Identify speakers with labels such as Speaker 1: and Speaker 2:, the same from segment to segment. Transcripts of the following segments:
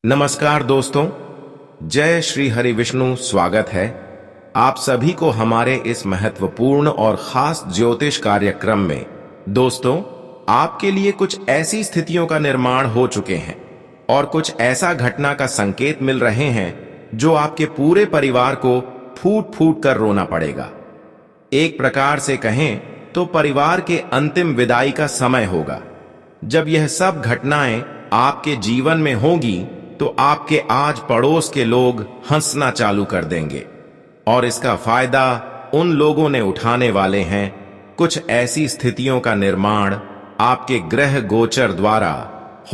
Speaker 1: नमस्कार दोस्तों, जय श्री हरि विष्णु। स्वागत है आप सभी को हमारे इस महत्वपूर्ण और खास ज्योतिष कार्यक्रम में। दोस्तों, आपके लिए कुछ ऐसी स्थितियों का निर्माण हो चुके हैं और कुछ ऐसा घटना का संकेत मिल रहे हैं जो आपके पूरे परिवार को फूट फूट कर रोना पड़ेगा। एक प्रकार से कहें तो परिवार के अंतिम विदाई का समय होगा। जब यह सब घटनाएं आपके जीवन में होंगी तो आपके आज पड़ोस के लोग हंसना चालू कर देंगे और इसका फायदा उन लोगों ने उठाने वाले हैं। कुछ ऐसी स्थितियों का निर्माण आपके ग्रह गोचर द्वारा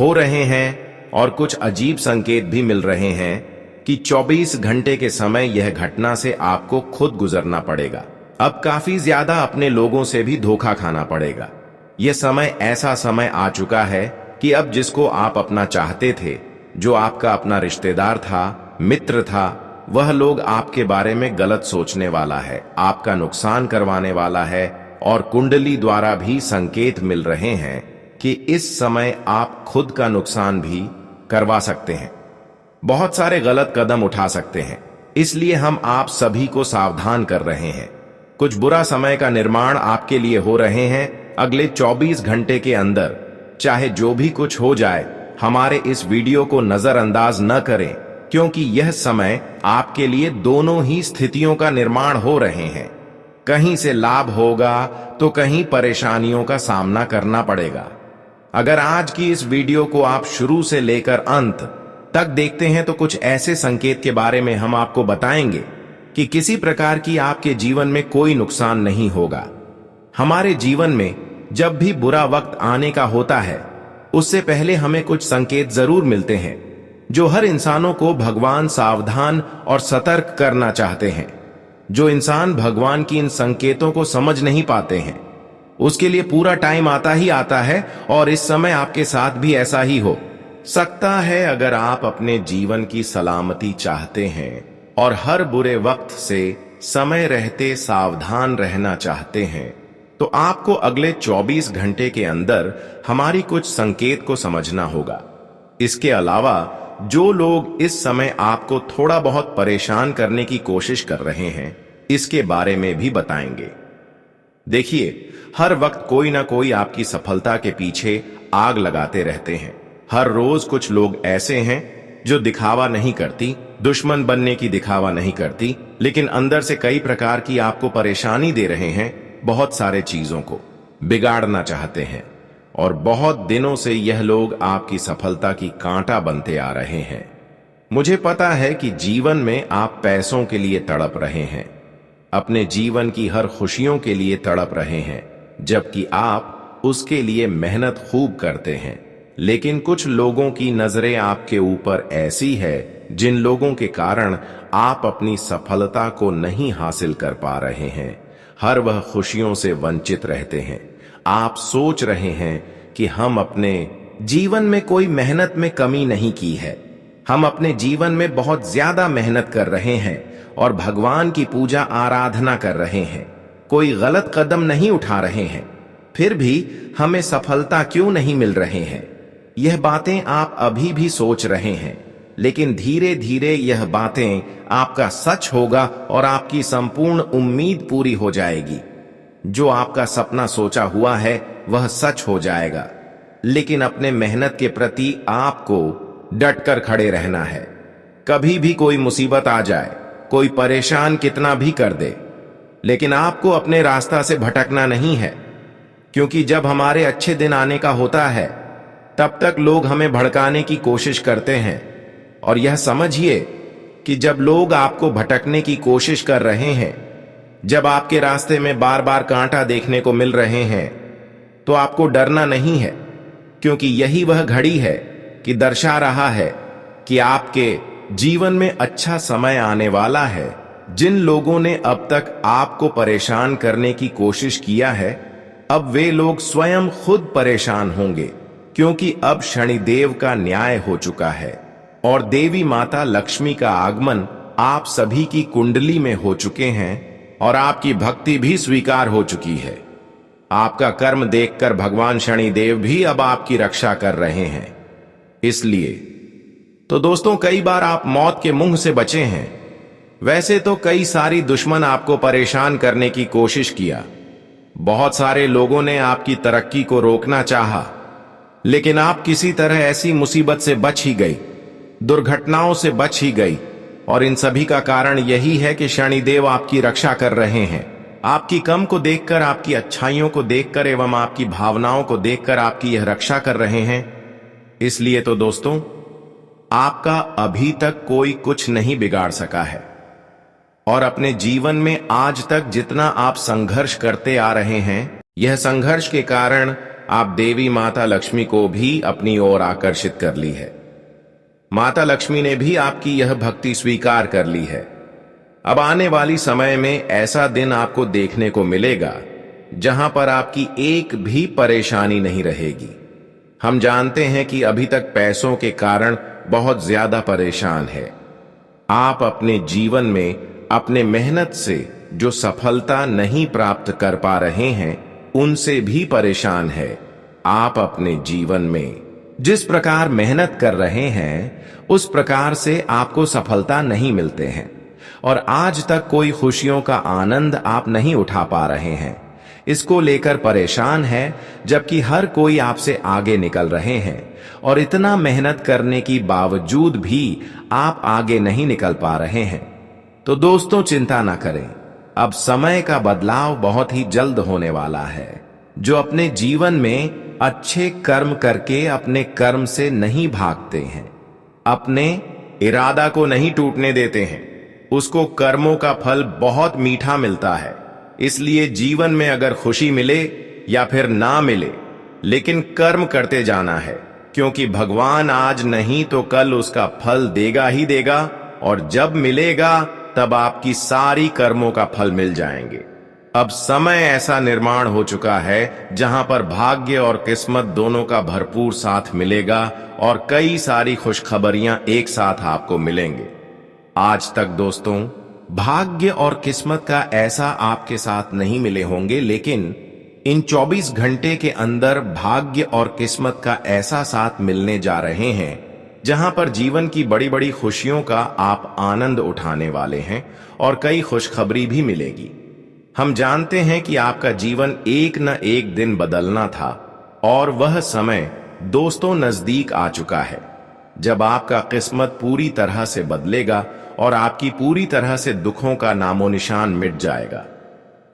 Speaker 1: हो रहे हैं और कुछ अजीब संकेत भी मिल रहे हैं कि 24 घंटे के समय यह घटना से आपको खुद गुजरना पड़ेगा। अब काफी ज्यादा अपने लोगों से भी धोखा खाना पड़ेगा। यह समय ऐसा समय आ चुका है कि अब जिसको आप अपना चाहते थे, जो आपका अपना रिश्तेदार था, मित्र था, वह लोग आपके बारे में गलत सोचने वाला है, आपका नुकसान करवाने वाला है। और कुंडली द्वारा भी संकेत मिल रहे हैं कि इस समय आप खुद का नुकसान भी करवा सकते हैं, बहुत सारे गलत कदम उठा सकते हैं। इसलिए हम आप सभी को सावधान कर रहे हैं। कुछ बुरा समय का निर्माण आपके लिए हो रहे हैं अगले 24 घंटे के अंदर। चाहे जो भी कुछ हो जाए, हमारे इस वीडियो को नजरअंदाज न करें, क्योंकि यह समय आपके लिए दोनों ही स्थितियों का निर्माण हो रहे हैं। कहीं से लाभ होगा तो कहीं परेशानियों का सामना करना पड़ेगा। अगर आज की इस वीडियो को आप शुरू से लेकर अंत तक देखते हैं तो कुछ ऐसे संकेत के बारे में हम आपको बताएंगे कि किसी प्रकार की आपके जीवन में कोई नुकसान नहीं होगा। हमारे जीवन में जब भी बुरा वक्त आने का होता है, उससे पहले हमें कुछ संकेत जरूर मिलते हैं जो हर इंसानों को भगवान सावधान और सतर्क करना चाहते हैं। जो इंसान भगवान की इन संकेतों को समझ नहीं पाते हैं, उसके लिए पूरा टाइम आता ही आता है और इस समय आपके साथ भी ऐसा ही हो सकता है। अगर आप अपने जीवन की सलामती चाहते हैं और हर बुरे वक्त से समय रहते सावधान रहना चाहते हैं, तो आपको अगले 24 घंटे के अंदर हमारी कुछ संकेत को समझना होगा। इसके अलावा जो लोग इस समय आपको थोड़ा बहुत परेशान करने की कोशिश कर रहे हैं, इसके बारे में भी बताएंगे। देखिए, हर वक्त कोई ना कोई आपकी सफलता के पीछे आग लगाते रहते हैं। हर रोज कुछ लोग ऐसे हैं जो दिखावा नहीं करती, दुश्मन बनने की दिखावा नहीं करती, लेकिन अंदर से कई प्रकार की आपको परेशानी दे रहे हैं, बहुत सारे चीजों को बिगाड़ना चाहते हैं। और बहुत दिनों से यह लोग आपकी सफलता की कांटा बनते आ रहे हैं। मुझे पता है कि जीवन में आप पैसों के लिए तड़प रहे हैं, अपने जीवन की हर खुशियों के लिए तड़प रहे हैं, जबकि आप उसके लिए मेहनत खूब करते हैं। लेकिन कुछ लोगों की नजरें आपके ऊपर ऐसी है जिन लोगों के कारण आप अपनी सफलता को नहीं हासिल कर पा रहे हैं। हर वह खुशियों से वंचित रहते हैं। आप सोच रहे हैं कि हम अपने जीवन में कोई मेहनत में कमी नहीं की है, हम अपने जीवन में बहुत ज्यादा मेहनत कर रहे हैं और भगवान की पूजा आराधना कर रहे हैं, कोई गलत कदम नहीं उठा रहे हैं, फिर भी हमें सफलता क्यों नहीं मिल रहे हैं। यह बातें आप अभी भी सोच रहे हैं, लेकिन धीरे धीरे यह बातें आपका सच होगा और आपकी संपूर्ण उम्मीद पूरी हो जाएगी। जो आपका सपना सोचा हुआ है वह सच हो जाएगा, लेकिन अपने मेहनत के प्रति आपको डटकर खड़े रहना है। कभी भी कोई मुसीबत आ जाए, कोई परेशान कितना भी कर दे, लेकिन आपको अपने रास्ता से भटकना नहीं है, क्योंकि जब हमारे अच्छे दिन आने का होता है तब तक लोग हमें भड़काने की कोशिश करते हैं। और यह समझिए कि जब लोग आपको भटकने की कोशिश कर रहे हैं, जब आपके रास्ते में बार बार कांटा देखने को मिल रहे हैं, तो आपको डरना नहीं है, क्योंकि यही वह घड़ी है कि दर्शा रहा है कि आपके जीवन में अच्छा समय आने वाला है। जिन लोगों ने अब तक आपको परेशान करने की कोशिश किया है, अब वे लोग स्वयं खुद परेशान होंगे, क्योंकि अब शनिदेव का न्याय हो चुका है और देवी माता लक्ष्मी का आगमन आप सभी की कुंडली में हो चुके हैं और आपकी भक्ति भी स्वीकार हो चुकी है। आपका कर्म देखकर भगवान शनिदेव भी अब आपकी रक्षा कर रहे हैं। इसलिए तो दोस्तों, कई बार आप मौत के मुंह से बचे हैं। वैसे तो कई सारी दुश्मन आपको परेशान करने की कोशिश किया। बहुत सारे लोगों ने आपकी तरक्की को रोकना चाहा, लेकिन आप किसी तरह ऐसी मुसीबत से बच ही गई, दुर्घटनाओं से बच ही गई। और इन सभी का कारण यही है कि शनिदेव आपकी रक्षा कर रहे हैं। आपकी कम को देखकर, आपकी अच्छाइयों को देखकर एवं आपकी भावनाओं को देखकर आपकी यह रक्षा कर रहे हैं। इसलिए तो दोस्तों, आपका अभी तक कोई कुछ नहीं बिगाड़ सका है। और अपने जीवन में आज तक जितना आप संघर्ष करते आ रहे हैं, यह संघर्ष के कारण आप देवी माता लक्ष्मी को भी अपनी ओर आकर्षित कर ली है। माता लक्ष्मी ने भी आपकी यह भक्ति स्वीकार कर ली है। अब आने वाली समय में ऐसा दिन आपको देखने को मिलेगा जहां पर आपकी एक भी परेशानी नहीं रहेगी। हम जानते हैं कि अभी तक पैसों के कारण बहुत ज्यादा परेशान है। आप अपने जीवन में अपने मेहनत से जो सफलता नहीं प्राप्त कर पा रहे हैं, उनसे भी परेशान है। आप अपने जीवन में जिस प्रकार मेहनत कर रहे हैं, उस प्रकार से आपको सफलता नहीं मिलते हैं और आज तक कोई खुशियों का आनंद आप नहीं उठा पा रहे हैं। इसको लेकर परेशान है, जबकि हर कोई आपसे आगे निकल रहे हैं और इतना मेहनत करने की बावजूद भी आप आगे नहीं निकल पा रहे हैं। तो दोस्तों, चिंता ना करें, अब समय का बदलाव बहुत ही जल्द होने वाला है। जो अपने जीवन में अच्छे कर्म करके अपने कर्म से नहीं भागते हैं, अपने इरादा को नहीं टूटने देते हैं, उसको कर्मों का फल बहुत मीठा मिलता है। इसलिए जीवन में अगर खुशी मिले या फिर ना मिले, लेकिन कर्म करते जाना है, क्योंकि भगवान आज नहीं तो कल उसका फल देगा ही देगा। और जब मिलेगा तब आपकी सारी कर्मों का फल मिल जाएंगे। अब समय ऐसा निर्माण हो चुका है जहां पर भाग्य और किस्मत दोनों का भरपूर साथ मिलेगा और कई सारी खुशखबरियां एक साथ आपको मिलेंगे। आज तक दोस्तों, भाग्य और किस्मत का ऐसा आपके साथ नहीं मिले होंगे, लेकिन इन 24 घंटे के अंदर भाग्य और किस्मत का ऐसा साथ मिलने जा रहे हैं जहां पर जीवन की बड़ी बड़ी खुशियों का आप आनंद उठाने वाले हैं और कई खुशखबरी भी मिलेगी। हम जानते हैं कि आपका जीवन एक न एक दिन बदलना था और वह समय दोस्तों नजदीक आ चुका है, जब आपका किस्मत पूरी तरह से बदलेगा और आपकी पूरी तरह से दुखों का नामो निशान मिट जाएगा।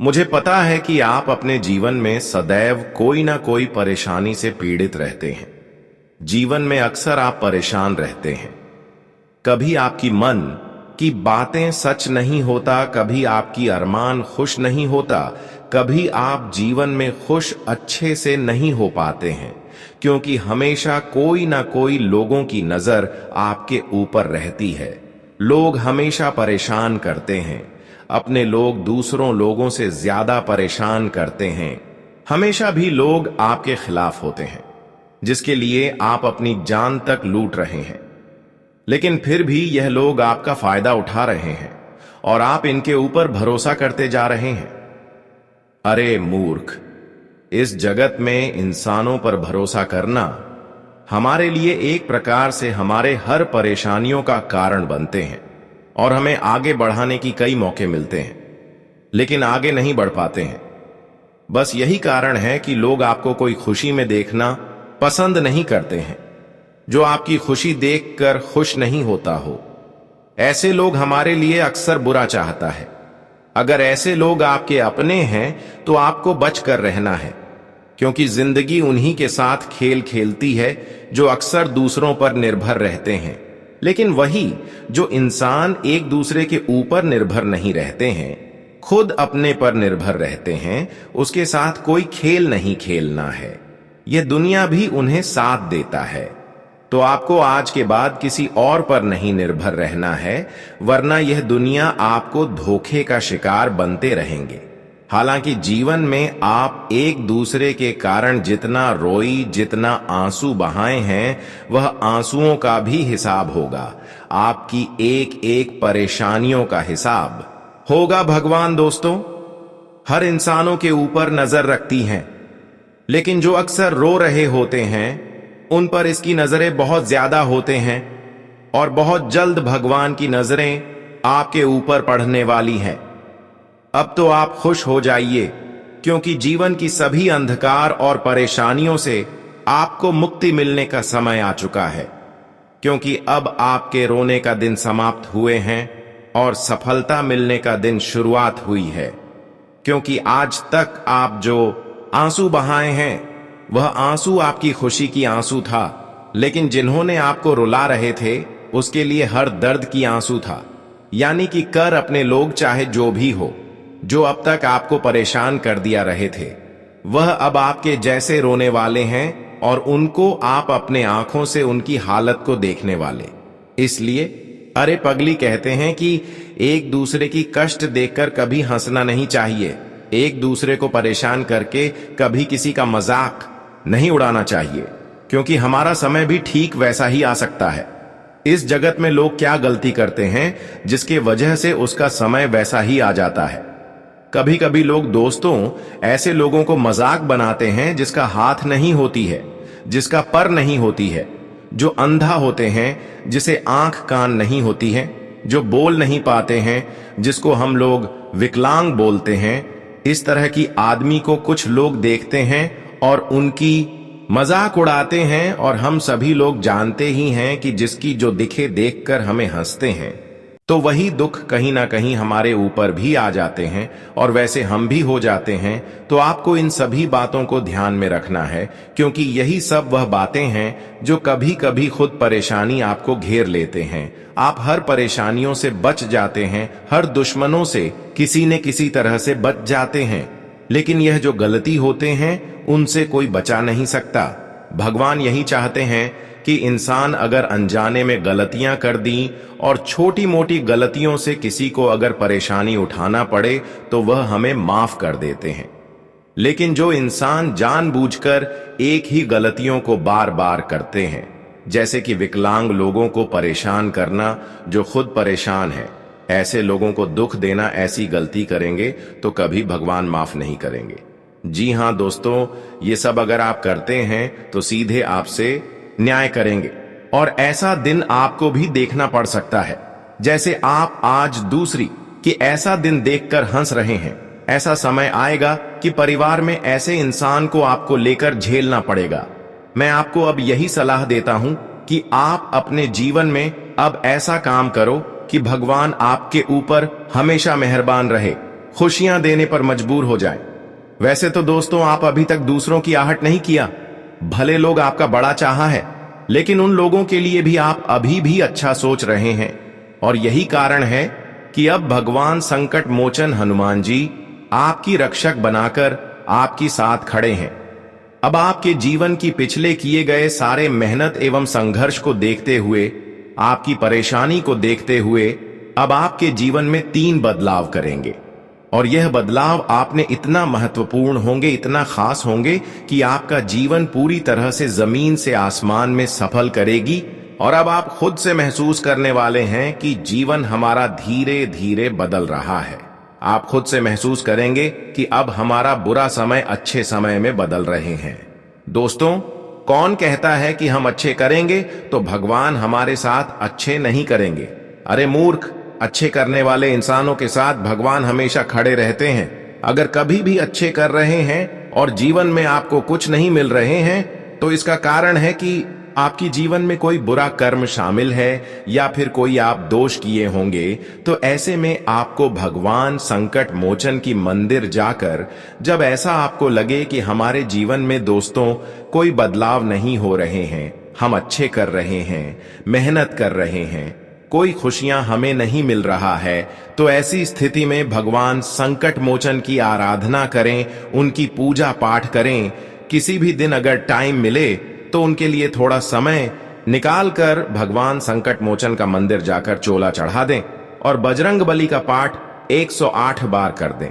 Speaker 1: मुझे पता है कि आप अपने जीवन में सदैव कोई ना कोई परेशानी से पीड़ित रहते हैं। जीवन में अक्सर आप परेशान रहते हैं। कभी आपकी मन की बातें सच नहीं होता, कभी आपकी अरमान खुश नहीं होता, कभी आप जीवन में खुश अच्छे से नहीं हो पाते हैं, क्योंकि हमेशा कोई ना कोई लोगों की नजर आपके ऊपर रहती है। लोग हमेशा परेशान करते हैं, अपने लोग दूसरों लोगों से ज्यादा परेशान करते हैं। हमेशा भी लोग आपके खिलाफ होते हैं, जिसके लिए आप अपनी जान तक लूट रहे हैं, लेकिन फिर भी यह लोग आपका फायदा उठा रहे हैं और आप इनके ऊपर भरोसा करते जा रहे हैं। अरे मूर्ख, इस जगत में इंसानों पर भरोसा करना हमारे लिए एक प्रकार से हमारे हर परेशानियों का कारण बनते हैं और हमें आगे बढ़ाने की कई मौके मिलते हैं, लेकिन आगे नहीं बढ़ पाते हैं। बस यही कारण है कि लोग आपको कोई खुशी में देखना पसंद नहीं करते हैं, जो आपकी खुशी देखकर खुश नहीं होता हो। ऐसे लोग हमारे लिए अक्सर बुरा चाहता है। अगर ऐसे लोग आपके अपने हैं तो आपको बच कर रहना है, क्योंकि जिंदगी उन्हीं के साथ खेल खेलती है जो अक्सर दूसरों पर निर्भर रहते हैं। लेकिन वही जो इंसान एक दूसरे के ऊपर निर्भर नहीं रहते हैं, खुद अपने पर निर्भर रहते हैं, उसके साथ कोई खेल नहीं खेलना है। यह दुनिया भी उन्हें साथ देता है। तो आपको आज के बाद किसी और पर नहीं निर्भर रहना है, वरना यह दुनिया आपको धोखे का शिकार बनते रहेंगे। हालांकि जीवन में आप एक दूसरे के कारण जितना रोई, जितना आंसू बहाए हैं, वह आंसुओं का भी हिसाब होगा। आपकी एक एक परेशानियों का हिसाब होगा भगवान। दोस्तों, हर इंसानों के ऊपर नजर रखती हैं, लेकिन जो अक्सर रो रहे होते हैं उन पर इसकी नजरें बहुत ज्यादा होते हैं और बहुत जल्द भगवान की नजरें आपके ऊपर पड़ने वाली हैं। अब तो आप खुश हो जाइए, क्योंकि जीवन की सभी अंधकार और परेशानियों से आपको मुक्ति मिलने का समय आ चुका है। क्योंकि अब आपके रोने का दिन समाप्त हुए हैं और सफलता मिलने का दिन शुरुआत हुई है। क्योंकि आज तक आप जो आंसू बहाए हैं, वह आंसू आपकी खुशी की आंसू था, लेकिन जिन्होंने आपको रुला रहे थे उसके लिए हर दर्द की आंसू था। यानी कि कर अपने लोग चाहे जो भी हो, जो अब तक आपको परेशान कर दिया रहे थे, वह अब आपके जैसे रोने वाले हैं और उनको आप अपने आंखों से उनकी हालत को देखने वाले। इसलिए अरे पगली कहते हैं कि एक दूसरे की कष्ट देखकर कभी हंसना नहीं चाहिए, एक दूसरे को परेशान करके कभी किसी का मजाक नहीं उड़ाना चाहिए, क्योंकि हमारा समय भी ठीक वैसा ही आ सकता है। इस जगत में लोग क्या गलती करते हैं जिसके वजह से उसका समय वैसा ही आ जाता है। कभी कभी लोग दोस्तों ऐसे लोगों को मजाक बनाते हैं जिसका हाथ नहीं होती है, जिसका पर नहीं होती है, जो अंधा होते हैं, जिसे आंख कान नहीं होती है, जो बोल नहीं पाते हैं, जिसको हम लोग विकलांग बोलते हैं। इस तरह की आदमी को कुछ लोग देखते हैं और उनकी मजाक उड़ाते हैं, और हम सभी लोग जानते ही हैं कि जिसकी जो दिखे देखकर हमें हंसते हैं, तो वही दुख कहीं ना कहीं हमारे ऊपर भी आ जाते हैं और वैसे हम भी हो जाते हैं। तो आपको इन सभी बातों को ध्यान में रखना है, क्योंकि यही सब वह बातें हैं जो कभी कभी खुद परेशानी आपको घेर लेते हैं। आप हर परेशानियों से बच जाते हैं, हर दुश्मनों से किसी न किसी तरह से बच जाते हैं, लेकिन यह जो गलती होते हैं उनसे कोई बचा नहीं सकता। भगवान यही चाहते हैं कि इंसान अगर अनजाने में गलतियां कर दी और छोटी मोटी गलतियों से किसी को अगर परेशानी उठाना पड़े तो वह हमें माफ कर देते हैं। लेकिन जो इंसान जानबूझकर एक ही गलतियों को बार बार करते हैं, जैसे कि विकलांग लोगों को परेशान करना जो खुद परेशान है, ऐसे लोगों को दुख देना, ऐसी गलती करेंगे तो कभी भगवान माफ नहीं करेंगे। जी हां दोस्तों, ये सब अगर आप करते हैं तो सीधे आपसे न्याय करेंगे, और ऐसा दिन आपको भी देखना पड़ सकता है। जैसे आप आज दूसरी कि ऐसा दिन देखकर हंस रहे हैं, ऐसा समय आएगा कि परिवार में ऐसे इंसान को आपको लेकर झेलना पड़ेगा। मैं आपको अब यही सलाह देता हूं कि आप अपने जीवन में अब ऐसा काम करो कि भगवान आपके ऊपर हमेशा मेहरबान रहे, खुशियां देने पर मजबूर हो जाए। वैसे तो दोस्तों आप अभी तक दूसरों की आहट नहीं किया, भले लोग आपका बड़ा चाहा है, लेकिन उन लोगों के लिए भी आप अभी भी अच्छा सोच रहे हैं, और यही कारण है कि अब भगवान संकट मोचन हनुमान जी आपकी रक्षक बनाकर आपकी साथ खड़े हैं। अब आपके जीवन की पिछले किए गए सारे मेहनत एवं संघर्ष को देखते हुए, आपकी परेशानी को देखते हुए, अब आपके जीवन में 3 बदलाव करेंगे, और यह बदलाव आपने इतना महत्वपूर्ण होंगे, इतना खास होंगे कि आपका जीवन पूरी तरह से जमीन से आसमान में सफल करेगी। और अब आप खुद से महसूस करने वाले हैं कि जीवन हमारा धीरे धीरे बदल रहा है। आप खुद से महसूस करेंगे कि अब हमारा बुरा समय अच्छे समय में बदल रहे हैं। दोस्तों, कौन कहता है कि हम अच्छे करेंगे तो भगवान हमारे साथ अच्छे नहीं करेंगे? अरे मूर्ख, अच्छे करने वाले इंसानों के साथ भगवान हमेशा खड़े रहते हैं। अगर कभी भी अच्छे कर रहे हैं और जीवन में आपको कुछ नहीं मिल रहे हैं, तो इसका कारण है कि आपकी जीवन में कोई बुरा कर्म शामिल है, या फिर कोई आप दोष किए होंगे। तो ऐसे में आपको भगवान संकट मोचन की मंदिर जाकर, जब ऐसा आपको लगे कि हमारे जीवन में दोस्तों कोई बदलाव नहीं हो रहे हैं, हम अच्छे कर रहे हैं, मेहनत कर रहे हैं, कोई खुशियां हमें नहीं मिल रहा है, तो ऐसी स्थिति में भगवान संकट मोचन की आराधना करें, उनकी पूजा पाठ करें। किसी भी दिन अगर टाइम मिले तो उनके लिए थोड़ा समय निकाल कर भगवान संकट मोचन का मंदिर जाकर चोला चढ़ा दें और बजरंग बली का पाठ 108 बार कर दें।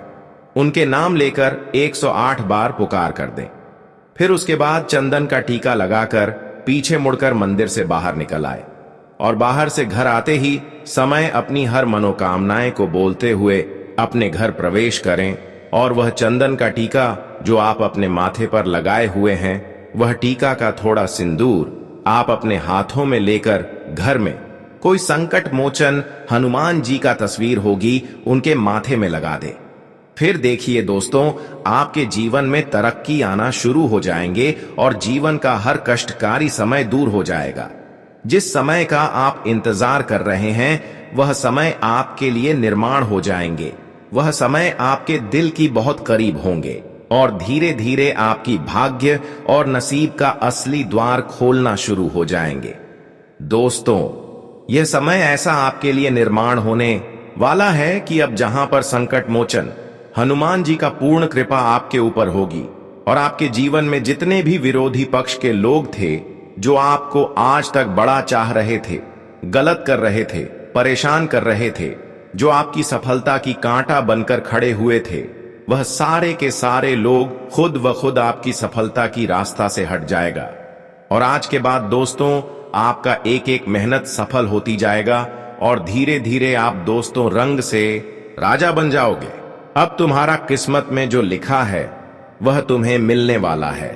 Speaker 1: उनके नाम लेकर 108 बार पुकार कर दें। फिर उसके बाद चंदन का टीका लगाकर पीछे मुड़कर मंदिर से बाहर निकल आए, और बाहर से घर आते ही समय अपनी हर मनोकामनाएं को बोलते हुए अपने घर प्रवेश करें, और वह चंदन का टीका जो आप अपने माथे पर लगाए हुए हैं, वह टीका का थोड़ा सिंदूर आप अपने हाथों में लेकर घर में कोई संकट मोचन हनुमान जी का तस्वीर होगी, उनके माथे में लगा दे। फिर देखिए दोस्तों, आपके जीवन में तरक्की आना शुरू हो जाएंगे और जीवन का हर कष्टकारी समय दूर हो जाएगा। जिस समय का आप इंतजार कर रहे हैं, वह समय आपके लिए निर्माण हो जाएंगे। वह समय आपके दिल की बहुत करीब होंगे और धीरे धीरे आपकी भाग्य और नसीब का असली द्वार खोलना शुरू हो जाएंगे। दोस्तों, यह समय ऐसा आपके लिए निर्माण होने वाला है कि अब जहां पर संकट मोचन हनुमान जी का पूर्ण कृपा आपके ऊपर होगी और आपके जीवन में जितने भी विरोधी पक्ष के लोग थे, जो आपको आज तक बड़ा चाह रहे थे, गलत कर रहे थे, परेशान कर रहे थे, जो आपकी सफलता की कांटा बनकर खड़े हुए थे, वह सारे के सारे लोग खुद व खुद आपकी सफलता की रास्ता से हट जाएगा। और आज के बाद दोस्तों, आपका एक एक मेहनत सफल होती जाएगा और धीरे धीरे आप दोस्तों रंग से राजा बन जाओगे। अब तुम्हारा किस्मत में जो लिखा है वह तुम्हें मिलने वाला है।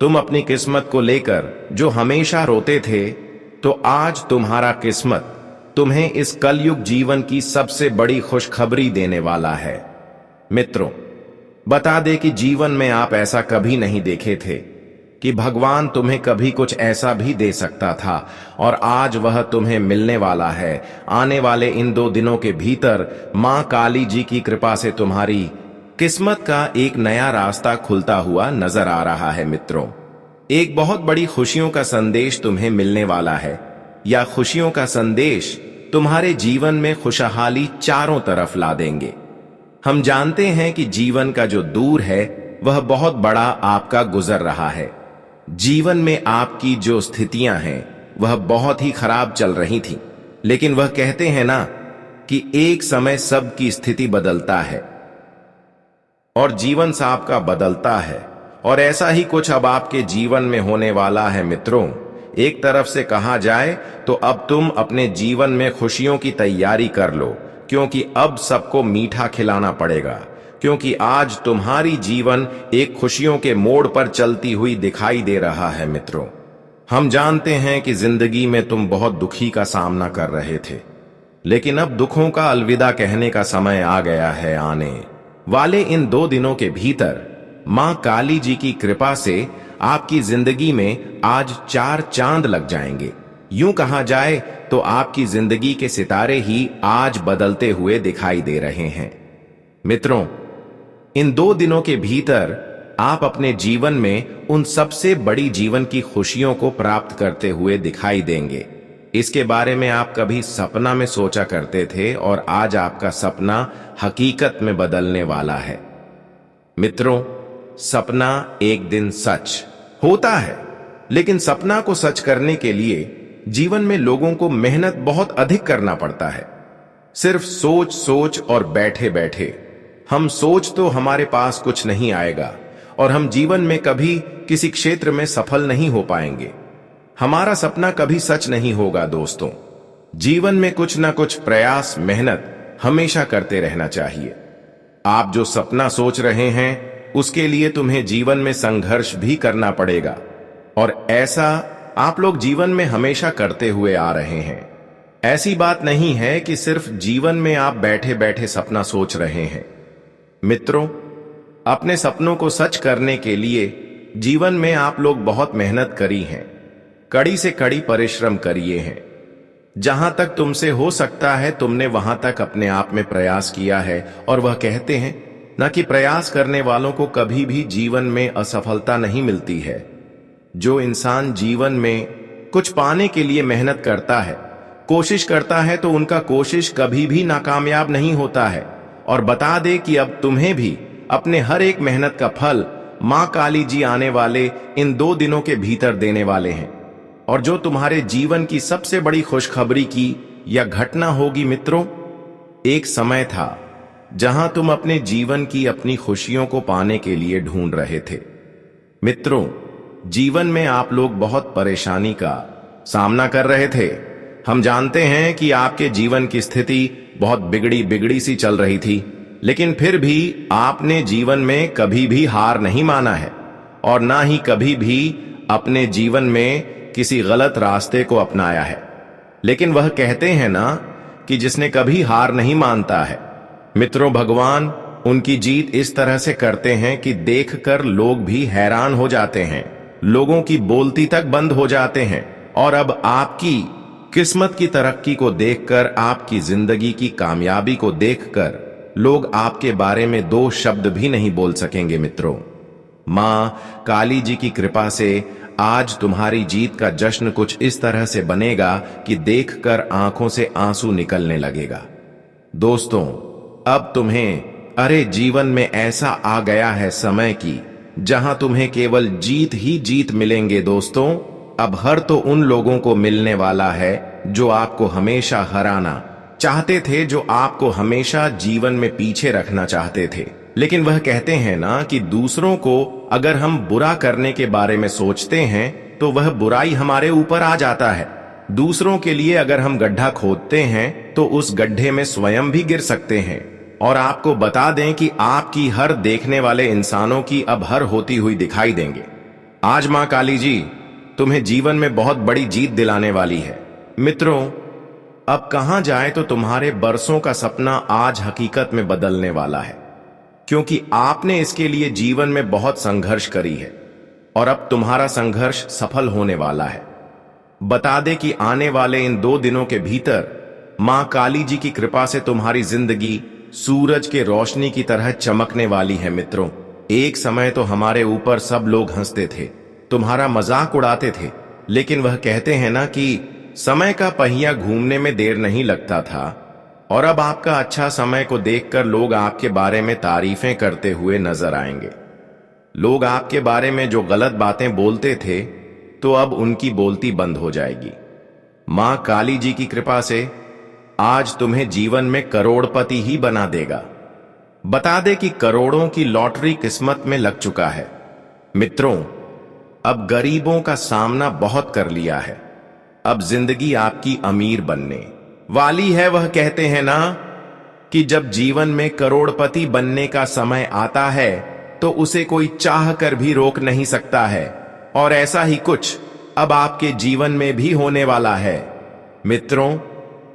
Speaker 1: तुम अपनी किस्मत को लेकर जो हमेशा रोते थे, तो आज तुम्हारा किस्मत तुम्हें इस कलयुग जीवन की सबसे बड़ी खुशखबरी देने वाला है। मित्रों, बता दे कि जीवन में आप ऐसा कभी नहीं देखे थे कि भगवान तुम्हें कभी कुछ ऐसा भी दे सकता था, और आज वह तुम्हें मिलने वाला है। आने वाले इन 2 दिनों के भीतर मां काली जी की कृपा से तुम्हारी किस्मत का एक नया रास्ता खुलता हुआ नजर आ रहा है। मित्रों, एक बहुत बड़ी खुशियों का संदेश तुम्हें मिलने वाला है। या खुशियों का संदेश तुम्हारे जीवन में खुशहाली चारों तरफ ला देंगे। हम जानते हैं कि जीवन का जो दूर है वह बहुत बड़ा आपका गुजर रहा है। जीवन में आपकी जो स्थितियां हैं वह बहुत ही खराब चल रही थी, लेकिन वह कहते हैं ना कि एक समय सबकी स्थिति बदलता है और जीवन सबका बदलता है, और ऐसा ही कुछ अब आपके जीवन में होने वाला है। मित्रों, एक तरफ से कहा जाए तो अब तुम अपने जीवन में खुशियों की तैयारी कर लो, क्योंकि अब सबको मीठा खिलाना पड़ेगा, क्योंकि आज तुम्हारी जीवन एक खुशियों के मोड़ पर चलती हुई दिखाई दे रहा है। मित्रों, हम जानते हैं कि जिंदगी में तुम बहुत दुखी का सामना कर रहे थे, लेकिन अब दुखों का अलविदा कहने का समय आ गया है। आने वाले इन 2 दिनों के भीतर मां काली जी की कृपा से आपकी जिंदगी में आज 4 चांद लग जाएंगे। यूं कहा जाए तो आपकी जिंदगी के सितारे ही आज बदलते हुए दिखाई दे रहे हैं। मित्रों, इन 2 दिनों के भीतर आप अपने जीवन में उन सबसे बड़ी जीवन की खुशियों को प्राप्त करते हुए दिखाई देंगे। इसके बारे में आप कभी सपना में सोचा करते थे और आज आपका सपना हकीकत में बदलने वाला है। मित्रों, सपना एक दिन सच होता है, लेकिन सपना को सच करने के लिए जीवन में लोगों को मेहनत बहुत अधिक करना पड़ता है। सिर्फ सोच सोच और बैठे बैठे हम सोच तो हमारे पास कुछ नहीं आएगा और हम जीवन में कभी किसी क्षेत्र में सफल नहीं हो पाएंगे। हमारा सपना कभी सच नहीं होगा। दोस्तों, जीवन में कुछ ना कुछ प्रयास, मेहनत हमेशा करते रहना चाहिए। आप जो सपना सोच रहे हैं उसके लिए तुम्हें जीवन में संघर्ष भी करना पड़ेगा, और ऐसा आप लोग जीवन में हमेशा करते हुए आ रहे हैं। ऐसी बात नहीं है कि सिर्फ जीवन में आप बैठे बैठे सपना सोच रहे हैं। मित्रों, अपने सपनों को सच करने के लिए जीवन में आप लोग बहुत मेहनत करी है, कड़ी से कड़ी परिश्रम करिए हैं। जहां तक तुमसे हो सकता है तुमने वहां तक अपने आप में प्रयास किया है, और वह कहते हैं न कि प्रयास करने वालों को कभी भी जीवन में असफलता नहीं मिलती है। जो इंसान जीवन में कुछ पाने के लिए मेहनत करता है, कोशिश करता है, तो उनका कोशिश कभी भी नाकामयाब नहीं होता है। और बता दे कि अब तुम्हें भी अपने हर एक मेहनत का फल मां काली जी आने वाले इन 2 दिनों के भीतर देने वाले हैं, और जो तुम्हारे जीवन की सबसे बड़ी खुशखबरी की यह घटना होगी। मित्रों, एक समय था जहां तुम अपने जीवन की अपनी खुशियों को पाने के लिए ढूंढ रहे थे। मित्रों, जीवन में आप लोग बहुत परेशानी का सामना कर रहे थे। हम जानते हैं कि आपके जीवन की स्थिति बहुत बिगड़ी सी चल रही थी, लेकिन फिर भी आपने जीवन में कभी भी हार नहीं माना है, और ना ही कभी भी अपने जीवन में किसी गलत रास्ते को अपनाया है। लेकिन वह कहते हैं ना कि जिसने कभी हार नहीं मानता है। मित्रों, भगवान उनकी जीत इस तरह से करते हैं कि देखकर लोग भी हैरान हो जाते हैं, लोगों की बोलती तक बंद हो जाते हैं। और अब आपकी किस्मत की तरक्की को देखकर, आपकी जिंदगी की कामयाबी को देखकर लोग आपके बारे में दो शब्द भी नहीं बोल सकेंगे। मित्रों, मां काली जी की कृपा से आज तुम्हारी जीत का जश्न कुछ इस तरह से बनेगा कि देखकर आंखों से आंसू निकलने लगेगा। दोस्तों, अब तुम्हें जीवन में ऐसा आ गया है समय की जहां तुम्हें केवल जीत ही जीत मिलेंगे। दोस्तों, अब हर तो उन लोगों को मिलने वाला है जो आपको हमेशा हराना चाहते थे, जो आपको हमेशा जीवन में पीछे रखना चाहते थे। लेकिन वह कहते हैं ना कि दूसरों को अगर हम बुरा करने के बारे में सोचते हैं तो वह बुराई हमारे ऊपर आ जाता है। दूसरों के लिए अगर हम गड्ढा खोदते हैं तो उस गड्ढे में स्वयं भी गिर सकते हैं। और आपको बता दें कि आपकी हर देखने वाले इंसानों की अब हर होती हुई दिखाई देंगे। आज मां काली जी तुम्हें जीवन में बहुत बड़ी जीत दिलाने वाली है। मित्रों, अब कहां जाए तो तुम्हारे बरसों का सपना आज हकीकत में बदलने वाला है, क्योंकि आपने इसके लिए जीवन में बहुत संघर्ष करी है और अब तुम्हारा संघर्ष सफल होने वाला है। बता दे कि आने वाले इन 2 दिनों के भीतर मां काली जी की कृपा से तुम्हारी जिंदगी सूरज के रोशनी की तरह चमकने वाली है। मित्रों, एक समय तो हमारे ऊपर सब लोग हंसते थे, तुम्हारा मजाक उड़ाते थे, लेकिन वह कहते हैं ना कि समय का पहिया घूमने में देर नहीं लगता था। और अब आपका अच्छा समय को देखकर लोग आपके बारे में तारीफें करते हुए नजर आएंगे। लोग आपके बारे में जो गलत बातें बोलते थे तो अब उनकी बोलती बंद हो जाएगी। मां काली जी की कृपा से आज तुम्हें जीवन में करोड़पति ही बना देगा। बता दे कि करोड़ों की लॉटरी किस्मत में लग चुका है। मित्रों, अब गरीबों का सामना बहुत कर लिया है, अब जिंदगी आपकी अमीर बनने वाली है। वह कहते हैं ना कि जब जीवन में करोड़पति बनने का समय आता है तो उसे कोई चाह कर भी रोक नहीं सकता है, और ऐसा ही कुछ अब आपके जीवन में भी होने वाला है। मित्रों,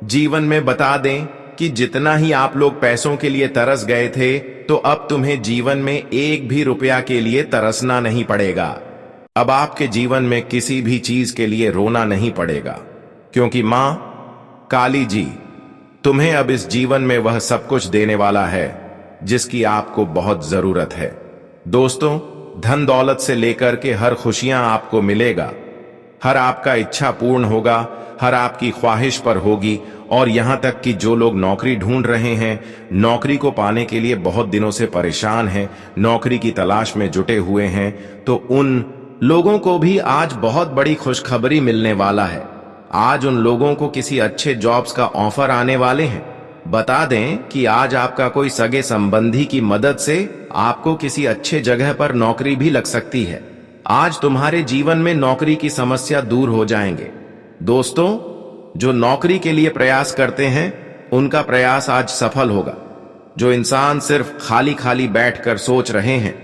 Speaker 1: जीवन में बता दें कि जितना ही आप लोग पैसों के लिए तरस गए थे, तो अब तुम्हें जीवन में एक भी रुपया के लिए तरसना नहीं पड़ेगा। अब आपके जीवन में किसी भी चीज के लिए रोना नहीं पड़ेगा, क्योंकि मां काली जी तुम्हें अब इस जीवन में वह सब कुछ देने वाला है जिसकी आपको बहुत जरूरत है। दोस्तों, धन दौलत से लेकर के हर खुशियां आपको मिलेगा, हर आपका इच्छा पूर्ण होगा, हर आपकी ख्वाहिश पर होगी। और यहां तक कि जो लोग नौकरी ढूंढ रहे हैं, नौकरी को पाने के लिए बहुत दिनों से परेशान हैं, नौकरी की तलाश में जुटे हुए हैं, तो उन लोगों को भी आज बहुत बड़ी खुशखबरी मिलने वाला है। आज उन लोगों को किसी अच्छे जॉब्स का ऑफर आने वाले हैं। बता दें कि आज आपका कोई सगे संबंधी की मदद से आपको किसी अच्छे जगह पर नौकरी भी लग सकती है। आज तुम्हारे जीवन में नौकरी की समस्या दूर हो जाएंगे। दोस्तों, जो नौकरी के लिए प्रयास करते हैं उनका प्रयास आज सफल होगा। जो इंसान सिर्फ खाली खाली बैठकर सोच रहे हैं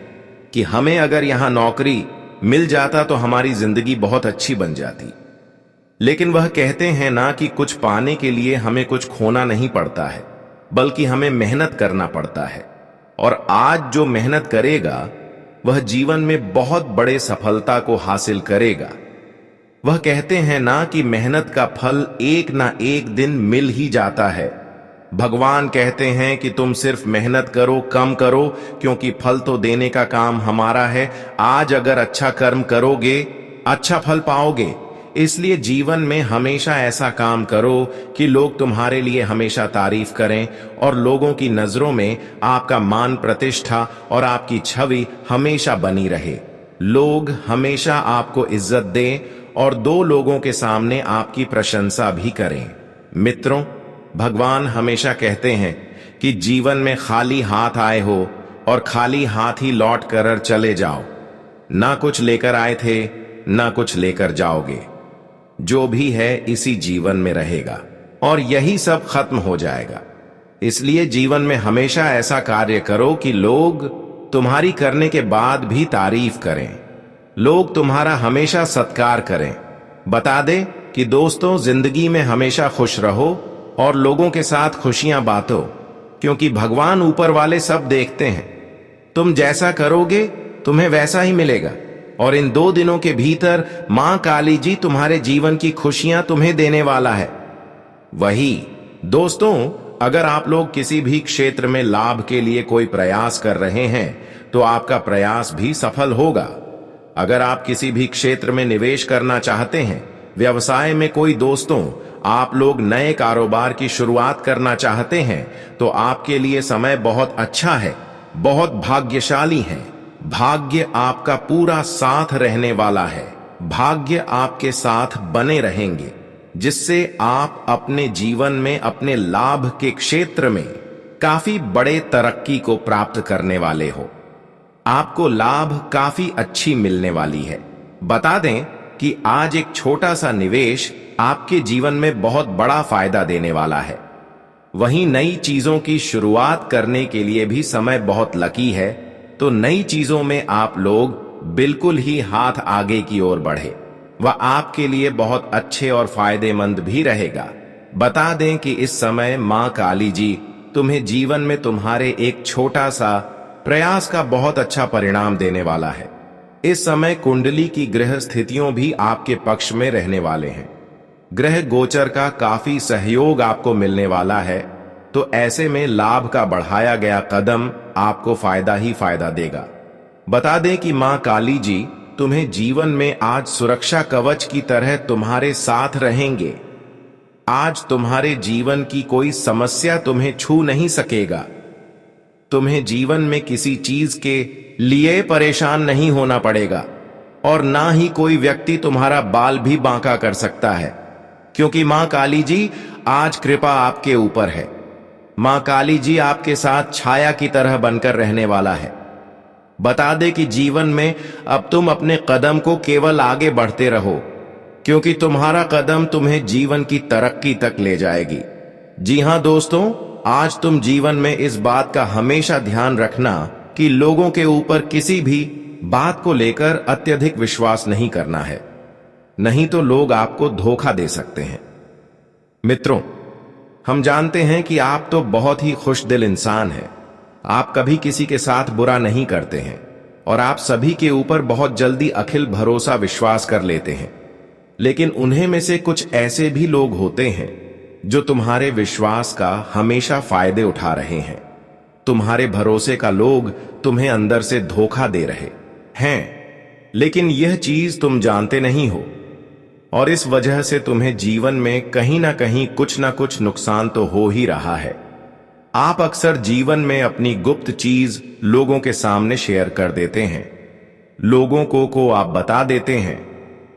Speaker 1: कि हमें अगर यहां नौकरी मिल जाता तो हमारी जिंदगी बहुत अच्छी बन जाती, लेकिन वह कहते हैं ना कि कुछ पाने के लिए हमें कुछ खोना नहीं पड़ता है, बल्कि हमें मेहनत करना पड़ता है। और आज जो मेहनत करेगा वह जीवन में बहुत बड़े सफलता को हासिल करेगा। वह कहते हैं ना कि मेहनत का फल एक ना एक दिन मिल ही जाता है। भगवान कहते हैं कि तुम सिर्फ मेहनत करो, कम करो, क्योंकि फल तो देने का काम हमारा है। आज अगर अच्छा कर्म करोगे, अच्छा फल पाओगे। इसलिए जीवन में हमेशा ऐसा काम करो कि लोग तुम्हारे लिए हमेशा तारीफ करें और लोगों की नजरों में आपका मान प्रतिष्ठा और आपकी छवि हमेशा बनी रहे। लोग हमेशा आपको इज्जत दें और 2 लोगों के सामने आपकी प्रशंसा भी करें। मित्रों, भगवान हमेशा कहते हैं कि जीवन में खाली हाथ आए हो और खाली हाथ ही लौट कर चले जाओ। ना कुछ लेकर आए थे, ना कुछ लेकर जाओगे। जो भी है इसी जीवन में रहेगा और यही सब खत्म हो जाएगा। इसलिए जीवन में हमेशा ऐसा कार्य करो कि लोग तुम्हारी करने के बाद भी तारीफ करें, लोग तुम्हारा हमेशा सत्कार करें। बता दे कि दोस्तों जिंदगी में हमेशा खुश रहो और लोगों के साथ खुशियां बांटो, क्योंकि भगवान ऊपर वाले सब देखते हैं। तुम जैसा करोगे तुम्हें वैसा ही मिलेगा, और इन 2 दिनों के भीतर मां काली जी तुम्हारे जीवन की खुशियां तुम्हें देने वाला है। वही दोस्तों, अगर आप लोग किसी भी क्षेत्र में लाभ के लिए कोई प्रयास कर रहे हैं तो आपका प्रयास भी सफल होगा। अगर आप किसी भी क्षेत्र में निवेश करना चाहते हैं, व्यवसाय में कोई दोस्तों आप लोग नए कारोबार की शुरुआत करना चाहते हैं, तो आपके लिए समय बहुत अच्छा है, बहुत भाग्यशाली है। भाग्य आपका पूरा साथ रहने वाला है। भाग्य आपके साथ बने रहेंगे, जिससे आप अपने जीवन में अपने लाभ के क्षेत्र में काफी बड़े तरक्की को प्राप्त करने वाले हो। आपको लाभ काफी अच्छी मिलने वाली है। बता दें कि आज एक छोटा सा निवेश आपके जीवन में बहुत बड़ा फायदा देने वाला है। वहीं नई चीजों की शुरुआत करने के लिए भी समय बहुत लकी है, तो नई चीजों में आप लोग बिल्कुल ही हाथ आगे की ओर बढ़े। वह आपके लिए बहुत अच्छे और फायदेमंद भी रहेगा। बता दें कि इस समय मां काली जी तुम्हें जीवन में तुम्हारे एक छोटा सा प्रयास का बहुत अच्छा परिणाम देने वाला है। इस समय कुंडली की ग्रह स्थितियों भी आपके पक्ष में रहने वाले हैं। ग्रह गोचर का काफी सहयोग आपको मिलने वाला है, तो ऐसे में लाभ का बढ़ाया गया कदम आपको फायदा ही फायदा देगा। बता दें कि मां काली जी तुम्हें जीवन में आज सुरक्षा कवच की तरह तुम्हारे साथ रहेंगे। आज तुम्हारे जीवन की कोई समस्या तुम्हें छू नहीं सकेगा। तुम्हें जीवन में किसी चीज के लिए परेशान नहीं होना पड़ेगा, और ना ही कोई व्यक्ति तुम्हारा बाल भी बांका कर सकता है, क्योंकि मां काली जी आज कृपा आपके ऊपर है। मां काली जी आपके साथ छाया की तरह बनकर रहने वाला है। बता दे कि जीवन में अब तुम अपने कदम को केवल आगे बढ़ते रहो, क्योंकि तुम्हारा कदम तुम्हें जीवन की तरक्की तक ले जाएगी। जी हां दोस्तों, आज तुम जीवन में इस बात का हमेशा ध्यान रखना कि लोगों के ऊपर किसी भी बात को लेकर अत्यधिक विश्वास नहीं करना है, नहीं तो लोग आपको धोखा दे सकते हैं। मित्रों, हम जानते हैं कि आप तो बहुत ही खुशदिल इंसान हैं। आप कभी किसी के साथ बुरा नहीं करते हैं, और आप सभी के ऊपर बहुत जल्दी अखिल भरोसा विश्वास कर लेते हैं। लेकिन उन्हें में से कुछ ऐसे भी लोग होते हैं जो तुम्हारे विश्वास का हमेशा फायदे उठा रहे हैं। तुम्हारे भरोसे का लोग तुम्हें अंदर से धोखा दे रहे हैं, लेकिन यह चीज तुम जानते नहीं हो, और इस वजह से तुम्हें जीवन में कहीं ना कहीं कुछ ना कुछ नुकसान तो हो ही रहा है। आप अक्सर जीवन में अपनी गुप्त चीज लोगों के सामने शेयर कर देते हैं, लोगों को आप बता देते हैं,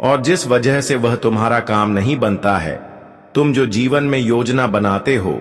Speaker 1: और जिस वजह से वह तुम्हारा काम नहीं बनता है। तुम जो जीवन में योजना बनाते हो